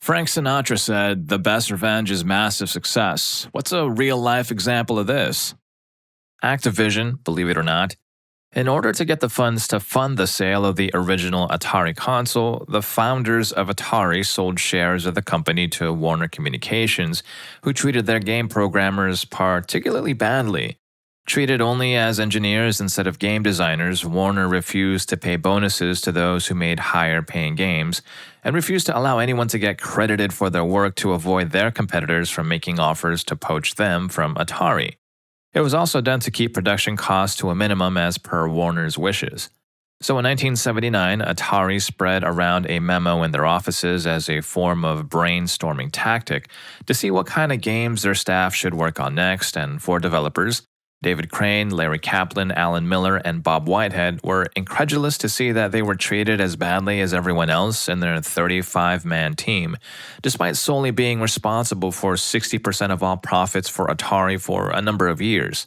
Frank Sinatra said, "The best revenge is massive success." What's a real life example of this? Activision, believe it or not. In order to get the funds to fund the sale of the original Atari console, the founders of Atari sold shares of the company to Warner Communications, who treated their game programmers particularly badly. Treated only as engineers instead of game designers, Warner refused to pay bonuses to those who made higher paying games, and refused to allow anyone to get credited for their work to avoid their competitors from making offers to poach them from Atari. It was also done to keep production costs to a minimum as per Warner's wishes. So in 1979, Atari spread around a memo in their offices as a form of brainstorming tactic to see what kind of games their staff should work on next, and for developers, David Crane, Larry Kaplan, Alan Miller, and Bob Whitehead were incredulous to see that they were treated as badly as everyone else in their 35-man team, despite solely being responsible for 60% of all profits for Atari for a number of years.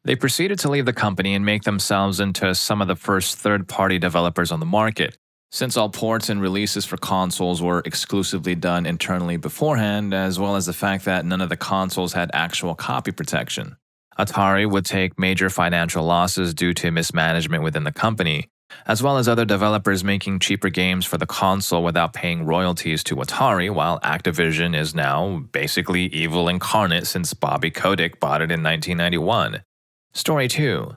They proceeded to leave the company and make themselves into some of the first third-party developers on the market, since all ports and releases for consoles were exclusively done internally beforehand, as well as the fact that none of the consoles had actual copy protection. Atari would take major financial losses due to mismanagement within the company, as well as other developers making cheaper games for the console without paying royalties to Atari, while Activision is now basically evil incarnate since Bobby Kotick bought it in 1991. Story 2.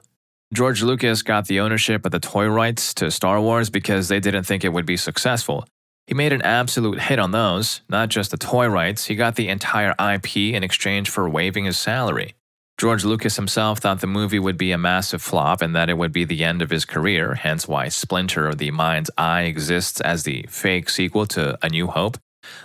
George Lucas got the ownership of the toy rights to Star Wars because they didn't think it would be successful. He made an absolute hit on those, not just the toy rights, he got the entire IP in exchange for waiving his salary. George Lucas himself thought the movie would be a massive flop and that it would be the end of his career, hence why Splinter of the Mind's Eye exists as the fake sequel to A New Hope.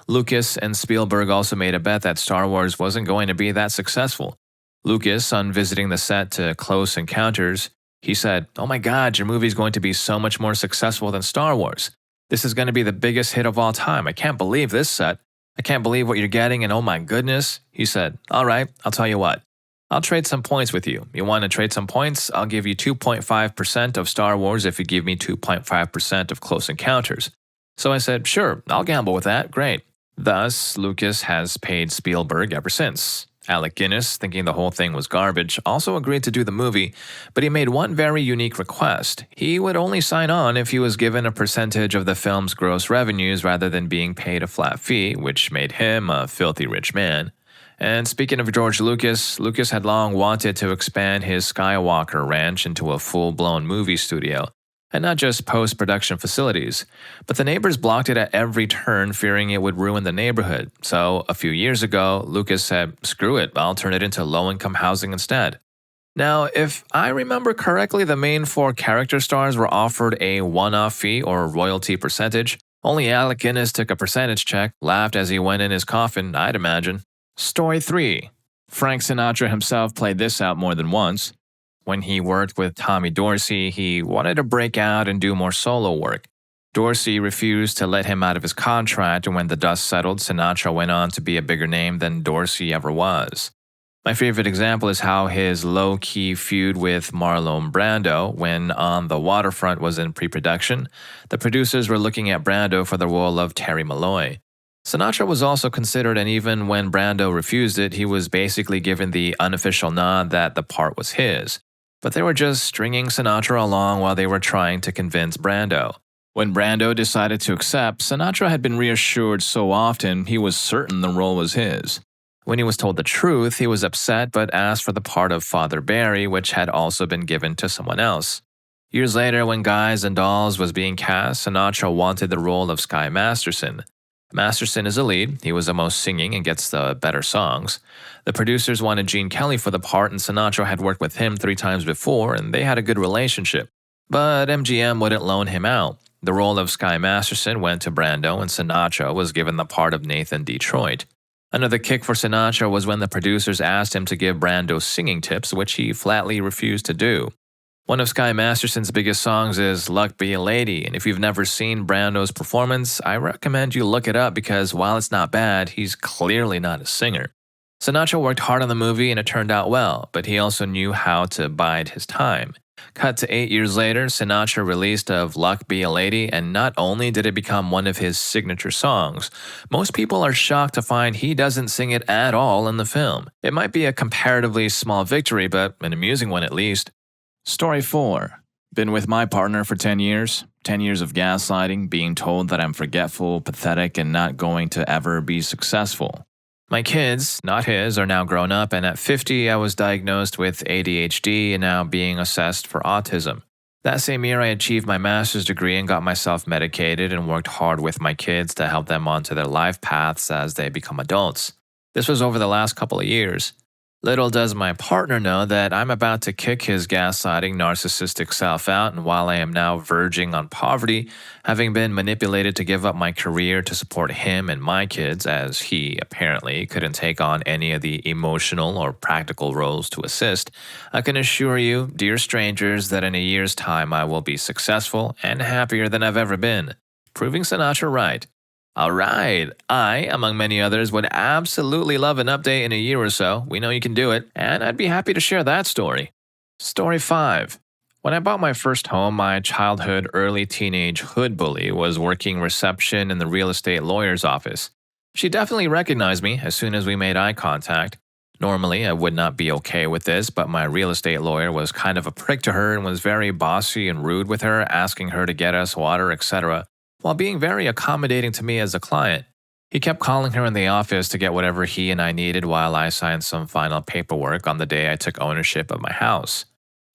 Lucas and Spielberg also made a bet that Star Wars wasn't going to be that successful. Lucas, on visiting the set to Close Encounters, he said, "Oh my God, your movie's going to be so much more successful than Star Wars. This is going to be the biggest hit of all time. I can't believe this set. I can't believe what you're getting, and oh my goodness." He said, "All right, I'll tell you what. I'll trade some points with you. You want to trade some points? I'll give you 2.5% of Star Wars if you give me 2.5% of Close Encounters." So I said, "Sure, I'll gamble with that. Great." Thus, Lucas has paid Spielberg ever since. Alec Guinness, thinking the whole thing was garbage, also agreed to do the movie, but he made one very unique request. He would only sign on if he was given a percentage of the film's gross revenues rather than being paid a flat fee, which made him a filthy rich man. And speaking of George Lucas, Lucas had long wanted to expand his Skywalker Ranch into a full-blown movie studio, and not just post-production facilities. But the neighbors blocked it at every turn, fearing it would ruin the neighborhood. So, a few years ago, Lucas said, "Screw it, I'll turn it into low-income housing instead." Now, if I remember correctly, the main 4 character stars were offered a one-off fee or royalty percentage. Only Alec Guinness took a percentage check, laughed as he went in his coffin, I'd imagine. Story 3. Frank Sinatra himself played this out more than once. When he worked with Tommy Dorsey, he wanted to break out and do more solo work. Dorsey refused to let him out of his contract, and when the dust settled, Sinatra went on to be a bigger name than Dorsey ever was. My favorite example is how his low-key feud with Marlon Brando, when On the Waterfront was in pre-production, the producers were looking at Brando for the role of Terry Malloy. Sinatra was also considered, and even when Brando refused it, he was basically given the unofficial nod that the part was his. But they were just stringing Sinatra along while they were trying to convince Brando. When Brando decided to accept, Sinatra had been reassured so often he was certain the role was his. When he was told the truth, he was upset but asked for the part of Father Barry, which had also been given to someone else. Years later, when Guys and Dolls was being cast, Sinatra wanted the role of Sky Masterson. Masterson is a lead, he was the most singing and gets the better songs. The producers wanted Gene Kelly for the part, and Sinatra had worked with him 3 times before, and they had a good relationship. But MGM wouldn't loan him out. The role of Sky Masterson went to Brando, and Sinatra was given the part of Nathan Detroit. Another kick for Sinatra was when the producers asked him to give Brando singing tips, which he flatly refused to do. One of Sky Masterson's biggest songs is Luck Be a Lady, and if you've never seen Brando's performance, I recommend you look it up because while it's not bad, he's clearly not a singer. Sinatra worked hard on the movie and it turned out well, but he also knew how to bide his time. Cut to 8 years later, Sinatra released Of Luck Be a Lady, and not only did it become one of his signature songs, most people are shocked to find he doesn't sing it at all in the film. It might be a comparatively small victory, but an amusing one at least. Story 4. Been with my partner for 10 years. 10 years of gaslighting, being told that I'm forgetful, pathetic, and not going to ever be successful. My kids, not his, are now grown up, and at 50, I was diagnosed with ADHD and now being assessed for autism. That same year, I achieved my master's degree and got myself medicated and worked hard with my kids to help them onto their life paths as they become adults. This was over the last couple of years. Little does my partner know that I'm about to kick his gaslighting narcissistic self out, and while I am now verging on poverty, having been manipulated to give up my career to support him and my kids, as he apparently couldn't take on any of the emotional or practical roles to assist, I can assure you, dear strangers, that in a year's time I will be successful and happier than I've ever been. Proving Sinatra right. Alright, I, among many others, would absolutely love an update in a year or so. We know you can do it, and I'd be happy to share that story. Story 5. When I bought my first home, my childhood, early teenage hood bully was working reception in the real estate lawyer's office. She definitely recognized me as soon as we made eye contact. Normally, I would not be okay with this, but my real estate lawyer was kind of a prick to her and was very bossy and rude with her, asking her to get us water, etc., while being very accommodating to me as a client. He kept calling her in the office to get whatever he and I needed while I signed some final paperwork on the day I took ownership of my house.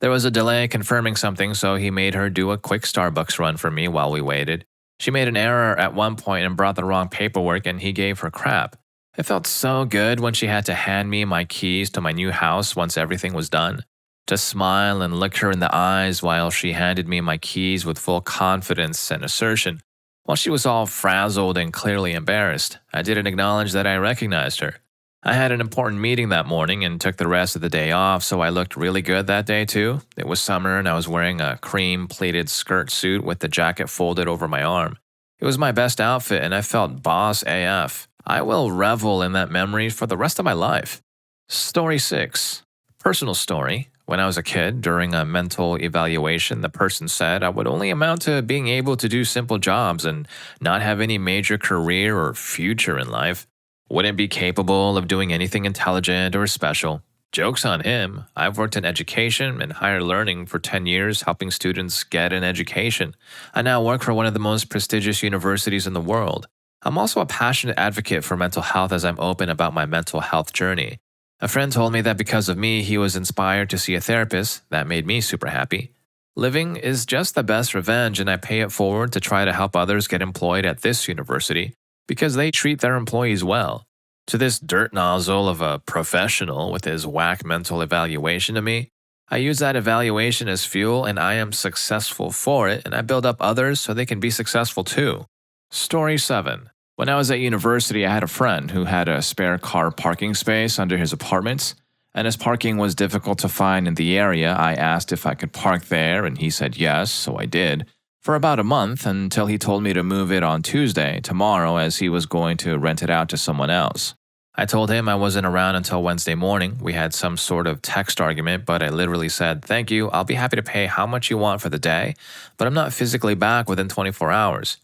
There was a delay confirming something, so he made her do a quick Starbucks run for me while we waited. She made an error at one point and brought the wrong paperwork, and he gave her crap. It felt so good when she had to hand me my keys to my new house once everything was done. To smile and look her in the eyes while she handed me my keys with full confidence and assertion. While she was all frazzled and clearly embarrassed, I didn't acknowledge that I recognized her. I had an important meeting that morning and took the rest of the day off, so I looked really good that day too. It was summer and I was wearing a cream pleated skirt suit with the jacket folded over my arm. It was my best outfit and I felt boss AF. I will revel in that memory for the rest of my life. Story 6. Personal story. When I was a kid, during a mental evaluation, the person said I would only amount to being able to do simple jobs and not have any major career or future in life. Wouldn't be capable of doing anything intelligent or special. Joke's on him. I've worked in education and higher learning for 10 years, helping students get an education. I now work for one of the most prestigious universities in the world. I'm also a passionate advocate for mental health as I'm open about my mental health journey. A friend told me that because of me, he was inspired to see a therapist. That made me super happy. Living is just the best revenge, and I pay it forward to try to help others get employed at this university because they treat their employees well. To this dirt nozzle of a professional with his whack mental evaluation of me, I use that evaluation as fuel and I am successful for it, and I build up others so they can be successful too. Story 7. When I was at university, I had a friend who had a spare car parking space under his apartment, and as parking was difficult to find in the area, I asked if I could park there, and he said yes, so I did, for about a month until he told me to move it on Tuesday, tomorrow, as he was going to rent it out to someone else. I told him I wasn't around until Wednesday morning. We had some sort of text argument, but I literally said, "Thank you, I'll be happy to pay how much you want for the day, but I'm not physically back within 24 hours.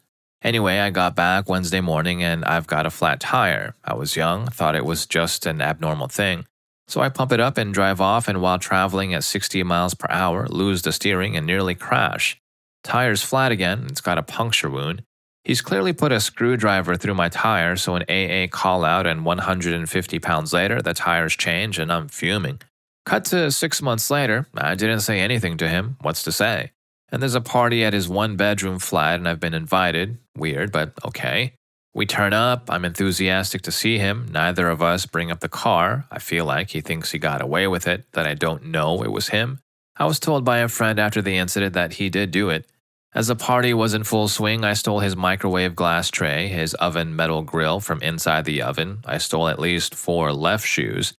Anyway, I got back Wednesday morning and I've got a flat tire. I was young, thought it was just an abnormal thing. So I pump it up and drive off, and while traveling at 60 miles per hour, lose the steering and nearly crash. Tire's flat again, it's got a puncture wound. He's clearly put a screwdriver through my tire, so an AA call out, and 150 pounds later, the tire's changed and I'm fuming. Cut to 6 months later, I didn't say anything to him. What's to say? And there's a party at his one-bedroom flat and I've been invited. Weird, but okay. We turn up, I'm enthusiastic to see him. Neither of us bring up the car. I feel like he thinks he got away with it, that I don't know it was him. I was told by a friend after the incident that he did do it. As the party was in full swing, I stole his microwave glass tray, his oven metal grill from inside the oven. I stole at least 4 left shoes.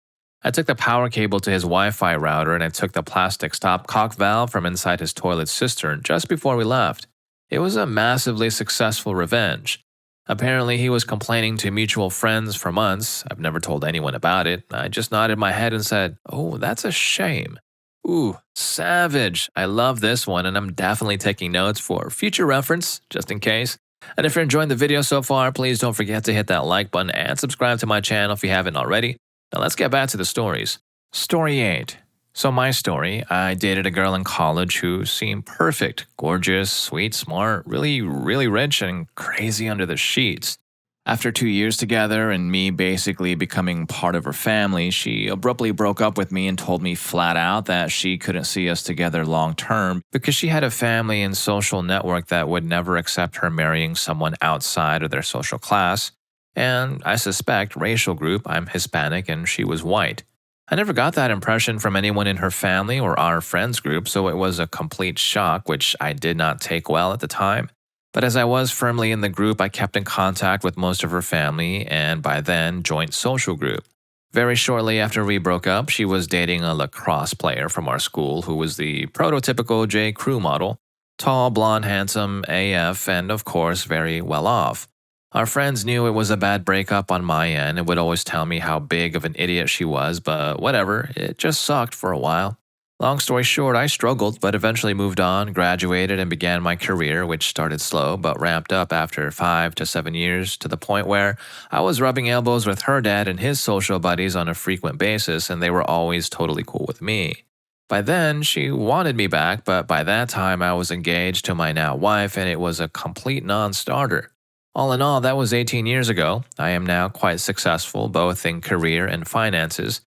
I took the power cable to his Wi-Fi router, and I took the plastic stopcock valve from inside his toilet cistern just before we left. It was a massively successful revenge. Apparently, he was complaining to mutual friends for months. I've never told anyone about it. I just nodded my head and said, "Oh, that's a shame." Ooh, savage. I love this one, and I'm definitely taking notes for future reference, just in case. And if you're enjoying the video so far, please don't forget to hit that like button and subscribe to my channel if you haven't already. Now let's get back to the stories. Story 8. So my story, I dated a girl in college who seemed perfect, gorgeous, sweet, smart, really rich, and crazy under the sheets. After 2 years together and me basically becoming part of her family, she abruptly broke up with me and told me flat out that she couldn't see us together long term because she had a family and social network that would never accept her marrying someone outside of their social class. And I suspect racial group, I'm Hispanic and she was white. I never got that impression from anyone in her family or our friends group, so it was a complete shock, which I did not take well at the time. But as I was firmly in the group, I kept in contact with most of her family and by then joint social group. Very shortly after we broke up, she was dating a lacrosse player from our school who was the prototypical J. Crew model, tall, blonde, handsome, AF, and of course very well off. Our friends knew it was a bad breakup on my end and would always tell me how big of an idiot she was, but whatever, it just sucked for a while. Long story short, I struggled, but eventually moved on, graduated, and began my career, which started slow but ramped up after 5 to 7 years to the point where I was rubbing elbows with her dad and his social buddies on a frequent basis, and they were always totally cool with me. By then, she wanted me back, but by that time, I was engaged to my now wife, and it was a complete non-starter. All in all, that was 18 years ago. I am now quite successful, both in career and finances.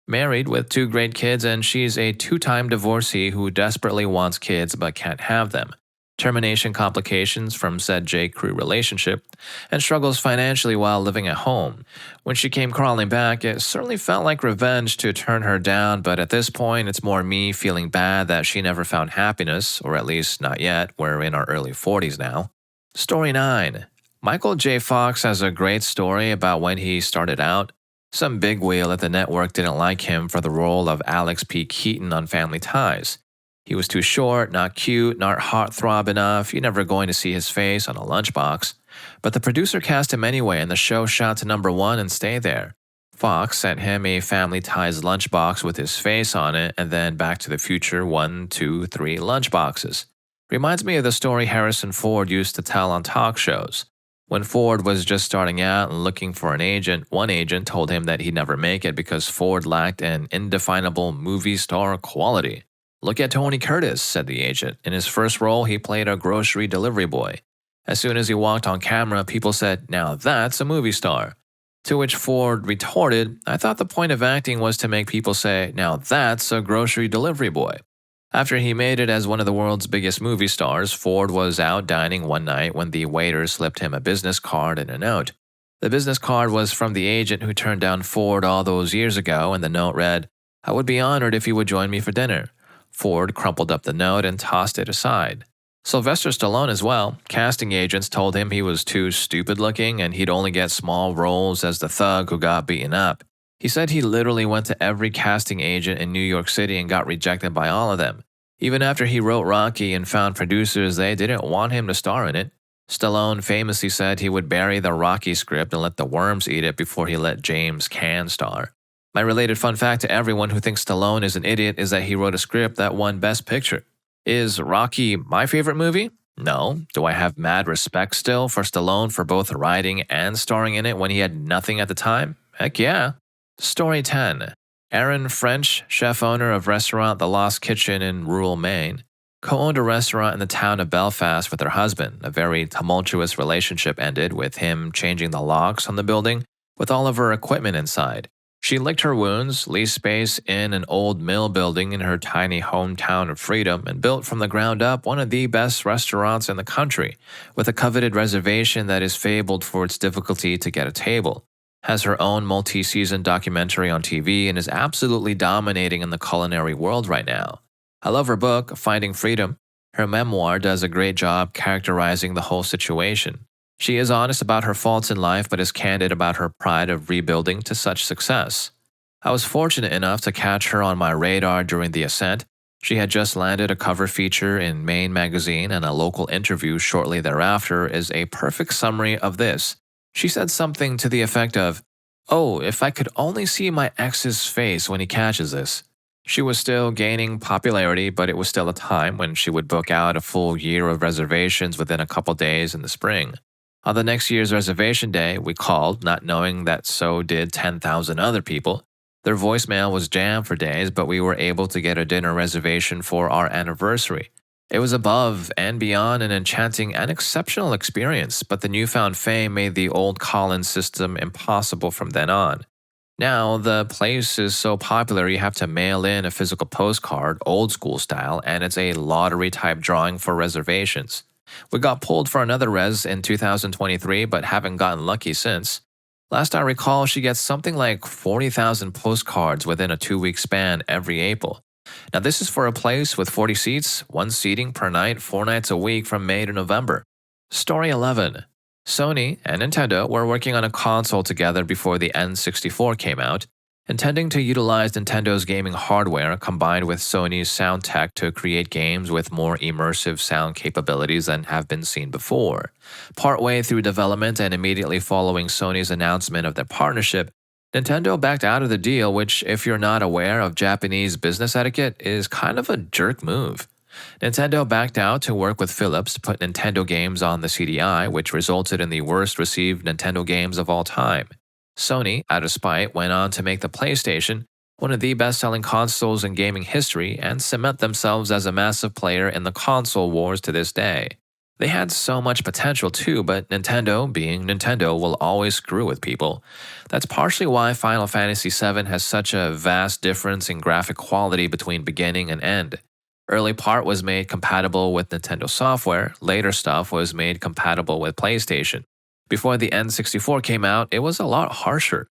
Married with 2 great kids, and she's a 2-time divorcee who desperately wants kids but can't have them. Termination complications from said J. Crew relationship, and struggles financially while living at home. When she came crawling back, it certainly felt like revenge to turn her down, but at this point, it's more me feeling bad that she never found happiness, or at least not yet. We're in our early 40s now. Story 9. Michael J. Fox has a great story about when he started out. Some bigwheel at the network didn't like him for the role of Alex P. Keaton on Family Ties. He was too short, not cute, not heartthrob enough, you're never going to see his face on a lunchbox. But the producer cast him anyway and the show shot to #1 and stayed there. Fox sent him a Family Ties lunchbox with his face on it and then Back to the Future 1, 2, 3 lunchboxes. Reminds me of the story Harrison Ford used to tell on talk shows. When Ford was just starting out and looking for an agent, one agent told him that he'd never make it because Ford lacked an indefinable movie star quality. "Look at Tony Curtis," said the agent. In his first role, he played a grocery delivery boy. As soon as he walked on camera, people said, "Now that's a movie star." To which Ford retorted, "I thought the point of acting was to make people say, 'Now that's a grocery delivery boy.'" After he made it as one of the world's biggest movie stars, Ford was out dining one night when the waiter slipped him a business card and a note. The business card was from the agent who turned down Ford all those years ago, and the note read, "I would be honored if you would join me for dinner." Ford crumpled up the note and tossed it aside. Sylvester Stallone as well. Casting agents told him he was too stupid looking and he'd only get small roles as the thug who got beaten up. He said he literally went to every casting agent in New York City and got rejected by all of them. Even after he wrote Rocky and found producers, they didn't want him to star in it. Stallone famously said he would bury the Rocky script and let the worms eat it before he let James Caan star. My related fun fact to everyone who thinks Stallone is an idiot is that he wrote a script that won Best Picture. Is Rocky my favorite movie? No. Do I have mad respect still for Stallone for both writing and starring in it when he had nothing at the time? Heck yeah. Story 10. Aaron French, chef owner of restaurant The Lost Kitchen in rural Maine, co-owned a restaurant in the town of Belfast with her husband. A very tumultuous relationship ended with him changing the locks on the building with all of her equipment inside. She licked her wounds, leased space in an old mill building in her tiny hometown of Freedom, and built from the ground up one of the best restaurants in the country, with a coveted reservation that is fabled for its difficulty to get a table. Has her own multi-season documentary on TV and is absolutely dominating in the culinary world right now. I love her book, Finding Freedom. Her memoir does a great job characterizing the whole situation. She is honest about her faults in life but is candid about her pride of rebuilding to such success. I was fortunate enough to catch her on my radar during the ascent. She had just landed a cover feature in Maine magazine, and a local interview shortly thereafter is a perfect summary of this. She said something to the effect of, "Oh, if I could only see my ex's face when he catches this." She was still gaining popularity, but it was still a time when she would book out a full year of reservations within a couple days in the spring. On the next year's reservation day, we called, not knowing that so did 10,000 other people. Their voicemail was jammed for days, but we were able to get a dinner reservation for our anniversary. It was above and beyond an enchanting and exceptional experience, but the newfound fame made the old call-in system impossible from then on. Now, the place is so popular you have to mail in a physical postcard, old school style, and it's a lottery type drawing for reservations. We got pulled for another res in 2023, but haven't gotten lucky since. Last I recall, she gets something like 40,000 postcards within a 2-week span every April. Now, this is for a place with 40 seats, 1 seating per night, 4 nights a week from May to November. Story 11. Sony and Nintendo were working on a console together before the N64 came out, intending to utilize Nintendo's gaming hardware combined with Sony's sound tech to create games with more immersive sound capabilities than have been seen before. Partway through development and immediately following Sony's announcement of their partnership, Nintendo backed out of the deal, which, if you're not aware of Japanese business etiquette, is kind of a jerk move. Nintendo backed out to work with Philips to put Nintendo games on the CDI, which resulted in the worst received Nintendo games of all time. Sony, out of spite, went on to make the PlayStation, one of the best-selling consoles in gaming history, and cement themselves as a massive player in the console wars to this day. They had so much potential too, but Nintendo, being Nintendo, will always screw with people. That's partially why Final Fantasy VII has such a vast difference in graphic quality between beginning and end. Early part was made compatible with Nintendo software, later stuff was made compatible with PlayStation. Before the N64 came out, it was a lot harsher.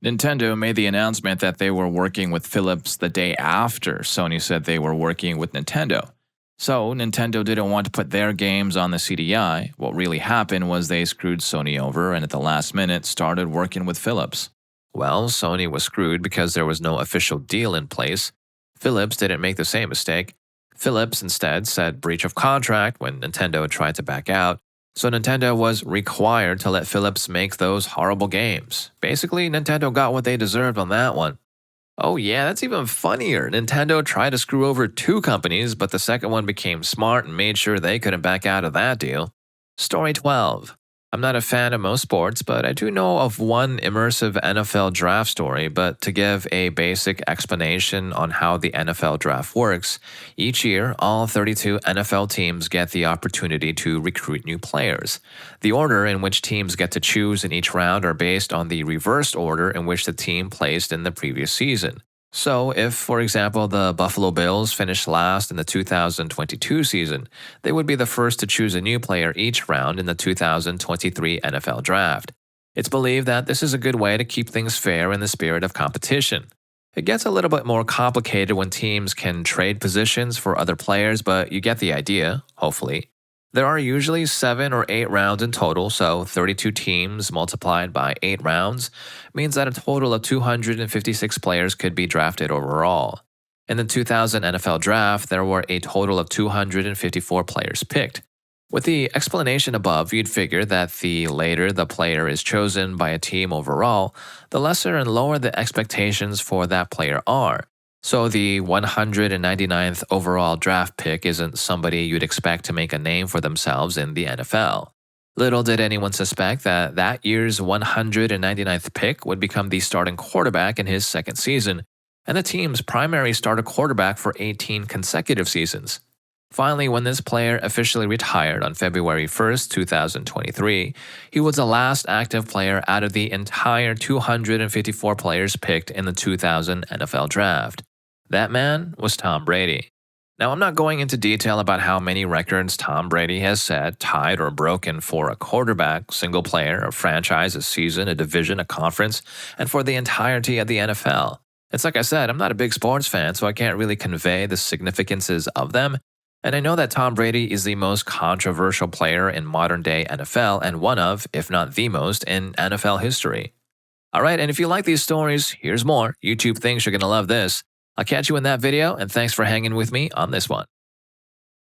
Nintendo made the announcement that they were working with Philips the day after Sony said they were working with Nintendo. So, Nintendo didn't want to put their games on the CDI. What really happened was they screwed Sony over and at the last minute started working with Philips. Well, Sony was screwed because there was no official deal in place. Philips didn't make the same mistake. Philips instead said breach of contract when Nintendo tried to back out. So Nintendo was required to let Philips make those horrible games. Basically, Nintendo got what they deserved on that one. Oh yeah, that's even funnier. Nintendo tried to screw over 2 companies, but the second one became smart and made sure they couldn't back out of that deal. Story 12. I'm not a fan of most sports, but I do know of one immersive NFL draft story. But to give a basic explanation on how the NFL draft works, each year, all 32 NFL teams get the opportunity to recruit new players. The order in which teams get to choose in each round are based on the reversed order in which the team placed in the previous season. So, if, for example, the Buffalo Bills finished last in the 2022 season, they would be the first to choose a new player each round in the 2023 NFL Draft. It's believed that this is a good way to keep things fair in the spirit of competition. It gets a little bit more complicated when teams can trade positions for other players, but you get the idea, hopefully. There are usually 7 or 8 rounds in total, so 32 teams multiplied by 8 rounds means that a total of 256 players could be drafted overall. In the 2000 NFL Draft, there were a total of 254 players picked. With the explanation above, you'd figure that the later the player is chosen by a team overall, the lesser and lower the expectations for that player are. So the 199th overall draft pick isn't somebody you'd expect to make a name for themselves in the NFL. Little did anyone suspect that that year's 199th pick would become the starting quarterback in his second season, and the team's primary starter quarterback for 18 consecutive seasons. Finally, when this player officially retired on February 1st, 2023, he was the last active player out of the entire 254 players picked in the 2000 NFL Draft. That man was Tom Brady. Now, I'm not going into detail about how many records Tom Brady has set, tied, or broken for a quarterback, single player, a franchise, a season, a division, a conference, and for the entirety of the NFL. It's like I said, I'm not a big sports fan, so I can't really convey the significances of them. And I know that Tom Brady is the most controversial player in modern-day NFL and one of, if not the most, in NFL history. Alright, and if you like these stories, here's more. YouTube thinks you're going to love this. I'll catch you in that video, and thanks for hanging with me on this one.